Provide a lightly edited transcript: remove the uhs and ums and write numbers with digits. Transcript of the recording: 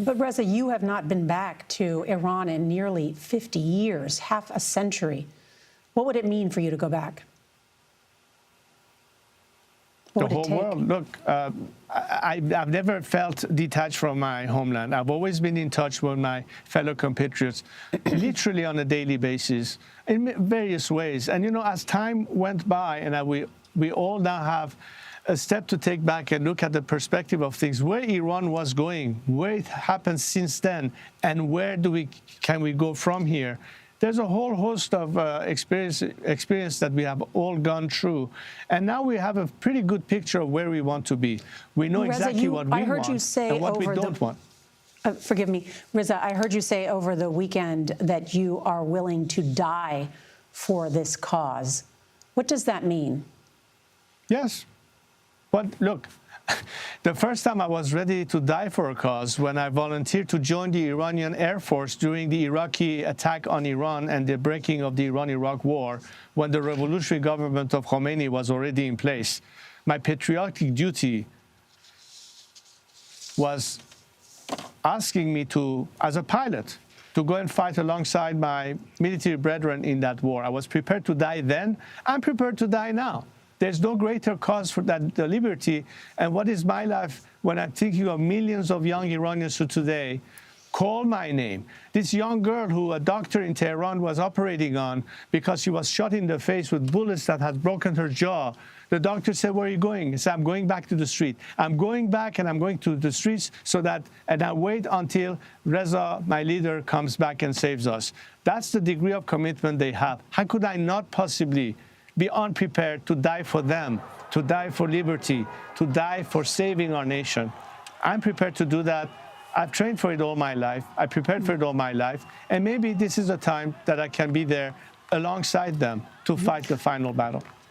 But Reza, you have not been back to Iran in nearly 50 years, half a century. What would it mean for you to go back? The whole world. Look, I've never felt detached from my homeland. I've always been in touch with my fellow compatriots, literally on a daily basis, in various ways. And, you know, as time went by, and we all now have a step to take back and look at the perspective of things, where Iran was going, where it happened since then, and where can we go from here. There's a whole host of experience that we have all gone through. And now we have a pretty good picture of where we want to be. We know Reza, exactly what we want and what we don't want. Forgive me, Reza, I heard you say over the weekend that you are willing to die for this cause. What does that mean? Yes. But look, the first time I was ready to die for a cause when I volunteered to join the Iranian Air Force during the Iraqi attack on Iran and the breaking of the Iran-Iraq war, when the revolutionary government of Khomeini was already in place. My patriotic duty was asking me to, as a pilot, to go and fight alongside my military brethren in that war. I was prepared to die then. I'm prepared to die now. There's no greater cause for that, the liberty. And what is my life when I'm thinking of millions of young Iranians who today call my name? This young girl who a doctor in Tehran was operating on because she was shot in the face with bullets that had broken her jaw. The doctor said, "Where are you going?" I said, "I'm going back to the street. I'm going back and I'm going to the streets and I wait until Reza, my leader, comes back and saves us." That's the degree of commitment they have. How could I not possibly be unprepared to die for them, to die for liberty, to die for saving our nation? I'm prepared to do that. I've trained for it all my life. I prepared for it all my life. And maybe this is a time that I can be there alongside them to fight the final battle.